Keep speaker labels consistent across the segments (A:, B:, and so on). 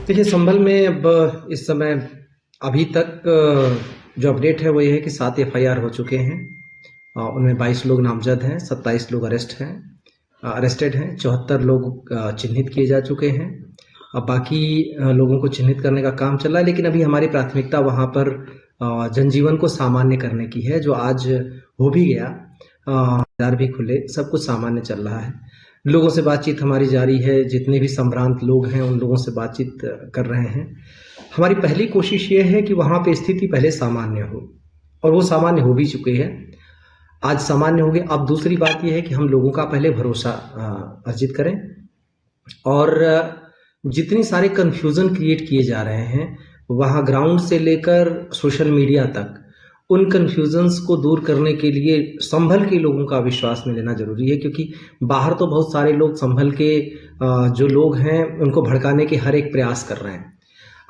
A: देखिए, संभल में अब इस समय अभी तक जो अपडेट है वो ये है कि 7 एफआईआर हो चुके हैं। उनमें 22 लोग नामजद हैं, 27 लोग अरेस्टेड हैं, 74 लोग चिन्हित किए जा चुके हैं। अब बाकी लोगों को चिन्हित करने का काम चल रहा है, लेकिन अभी हमारी प्राथमिकता वहाँ पर जनजीवन को सामान्य करने की है, जो आज हो भी गया। बाजार भी खुले, सब कुछ सामान्य चल रहा है। लोगों से बातचीत हमारी जारी है, जितने भी संभ्रांत लोग हैं उन लोगों से बातचीत कर रहे हैं। हमारी पहली कोशिश ये है कि वहाँ पे स्थिति पहले सामान्य हो, और वो सामान्य हो भी चुके हैं। आज सामान्य हो गए। अब दूसरी बात यह है कि हम लोगों का पहले भरोसा अर्जित करें, और जितनी सारे कन्फ्यूज़न क्रिएट किए जा रहे हैं वहाँ ग्राउंड से लेकर सोशल मीडिया तक, उन कन्फ्यूजन्स को दूर करने के लिए संभल के लोगों का विश्वास में लेना जरूरी है, क्योंकि बाहर तो बहुत सारे लोग संभल के जो लोग हैं उनको भड़काने के हर एक प्रयास कर रहे हैं।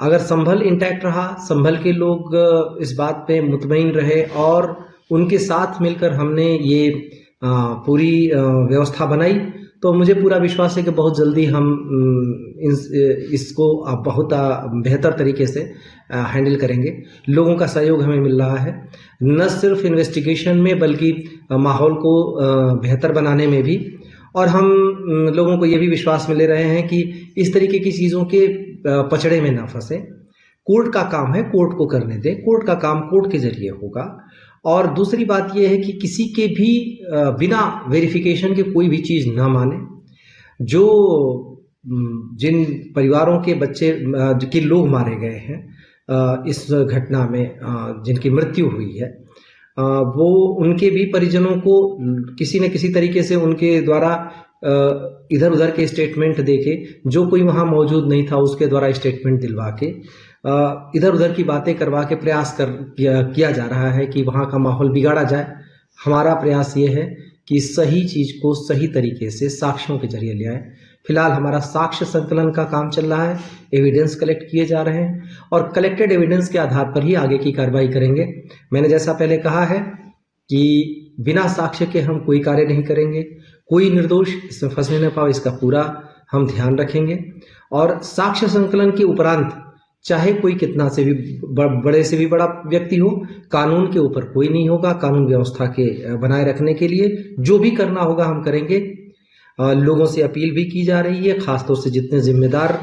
A: अगर संभल इंटैक्ट रहा, संभल के लोग इस बात पे मुतमईन रहे और उनके साथ मिलकर हमने ये पूरी व्यवस्था बनाई, तो मुझे पूरा विश्वास है कि बहुत जल्दी हम इसको बहुत बेहतर तरीके से हैंडल करेंगे। लोगों का सहयोग हमें मिल रहा है, न सिर्फ इन्वेस्टिगेशन में बल्कि माहौल को बेहतर बनाने में भी। और हम लोगों को ये भी विश्वास में ले रहे हैं कि इस तरीके की चीज़ों के पचड़े में ना फंसे। कोर्ट का काम है, कोर्ट को करने दें, कोर्ट का काम कोर्ट के जरिए होगा। और दूसरी बात यह है कि किसी के भी बिना वेरिफिकेशन के कोई भी चीज़ ना माने। जो जिन परिवारों के बच्चे के लोग मारे गए हैं इस घटना में, जिनकी मृत्यु हुई है, वो उनके भी परिजनों को किसी न किसी तरीके से उनके द्वारा इधर उधर के स्टेटमेंट देके, जो कोई वहाँ मौजूद नहीं था उसके द्वारा स्टेटमेंट दिलवा के, इधर उधर की बातें करवा के प्रयास किया जा रहा है कि वहाँ का माहौल बिगाड़ा जाए। हमारा प्रयास ये है कि सही चीज़ को सही तरीके से साक्ष्यों के जरिए ले आए। फिलहाल हमारा साक्ष्य संकलन का काम चल रहा है, एविडेंस कलेक्ट किए जा रहे हैं और कलेक्टेड एविडेंस के आधार पर ही आगे की कार्रवाई करेंगे। मैंने जैसा पहले कहा है कि बिना साक्ष्य के हम कोई कार्य नहीं करेंगे, कोई निर्दोष इसमें फंसने न पाए, इसका पूरा हम ध्यान रखेंगे। और साक्ष्य संकलन के उपरांत चाहे कोई कितना से भी बड़े से भी बड़ा व्यक्ति हो, कानून के ऊपर कोई नहीं होगा। कानून व्यवस्था के बनाए रखने के लिए जो भी करना होगा हम करेंगे। लोगों से अपील भी की जा रही है, खासतौर से जितने जिम्मेदार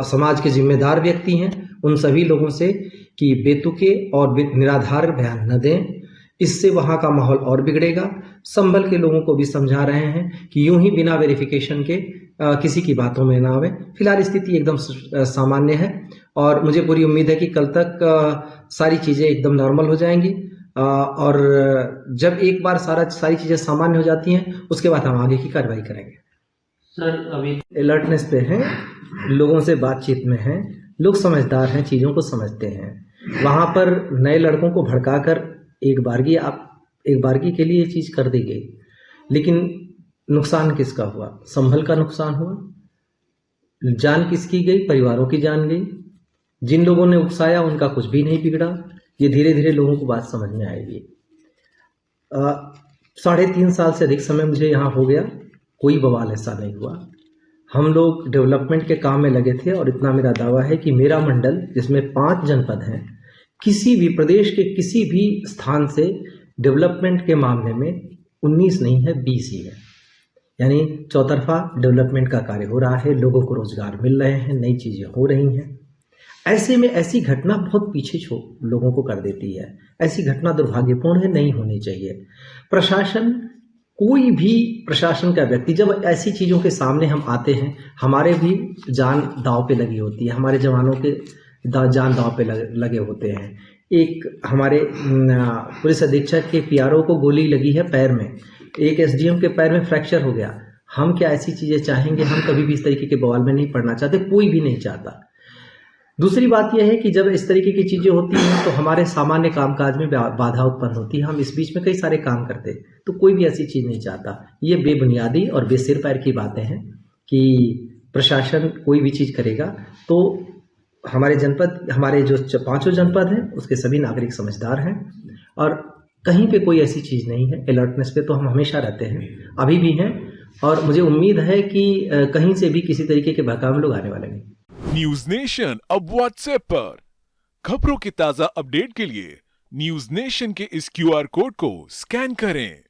A: समाज के जिम्मेदार व्यक्ति हैं उन सभी लोगों से, कि बेतुके और निराधार बयान न दें, इससे वहाँ का माहौल और बिगड़ेगा। संभल के लोगों को भी समझा रहे हैं कि यूं ही बिना वेरिफिकेशन के किसी की बातों में ना आवे। फिलहाल स्थिति एकदम सामान्य है और मुझे पूरी उम्मीद है कि कल तक सारी चीज़ें एकदम नॉर्मल हो जाएंगी। और जब एक बार सारी चीज़ें सामान्य हो जाती हैं उसके बाद हम आगे की कार्रवाई करेंगे।
B: सर, अभी
A: अलर्टनेस पे हैं, लोगों से बातचीत में हैं, लोग समझदार हैं, चीज़ों को समझते हैं। वहाँ पर नए लड़कों को भड़काकर एक बारगी के लिए ये चीज़ कर दी गई, लेकिन नुकसान किसका हुआ? संभल का नुकसान हुआ। जान किसकी गई? परिवारों की जान गई। जिन लोगों ने उकसाया उनका कुछ भी नहीं बिगड़ा। ये धीरे धीरे लोगों को बात समझ में आएगी। 3.5 साल से अधिक समय मुझे यहाँ हो गया, कोई बवाल ऐसा नहीं हुआ। हम लोग डेवलपमेंट के काम में लगे थे और इतना मेरा दावा है कि मेरा मंडल, जिसमें 5 जनपद हैं, किसी भी प्रदेश के किसी भी स्थान से डेवलपमेंट के मामले में 19 नहीं है, 20 ही है। यानी चौतरफा डेवलपमेंट का कार्य हो रहा है, लोगों को रोजगार मिल रहे हैं, नई चीज़ें हो रही हैं। ऐसे में ऐसी घटना बहुत पीछे लोगों को कर देती है। ऐसी घटना दुर्भाग्यपूर्ण है, नहीं होनी चाहिए। प्रशासन, कोई भी प्रशासन का व्यक्ति जब ऐसी चीज़ों के सामने हम आते हैं, हमारे भी जान दांव पे लगी होती है, हमारे जवानों के जान दांव पे लगे होते हैं। एक हमारे पुलिस अधीक्षक के पीआरओ को गोली लगी है पैर में, एक एसडीएम के पैर में फ्रैक्चर हो गया। हम क्या ऐसी चीज़ें चाहेंगे? हम कभी भी इस तरीके के बवाल में नहीं पड़ना चाहते, कोई भी नहीं चाहता। दूसरी बात यह है कि जब इस तरीके की चीज़ें होती हैं तो हमारे सामान्य कामकाज में बाधा उत्पन्न होती है। हम इस बीच में कई सारे काम करते, तो कोई भी ऐसी चीज़ नहीं चाहता। ये बेबुनियादी और बेसिर पैर की बातें हैं कि प्रशासन कोई भी चीज़ करेगा तो हमारे जो 5 जनपद हैं उसके सभी नागरिक समझदार हैं और कहीं पे कोई ऐसी चीज़ नहीं है। अलर्टनेस पे तो हम हमेशा रहते हैं, अभी भी हैं, और मुझे उम्मीद है कि कहीं से भी किसी तरीके के बहकावे में लोग आने वाले नहीं।
B: न्यूज नेशन अब व्हाट्सएप पर खबरों के ताजा अपडेट के लिए न्यूज नेशन के इस क्यूआर कोड को स्कैन करें।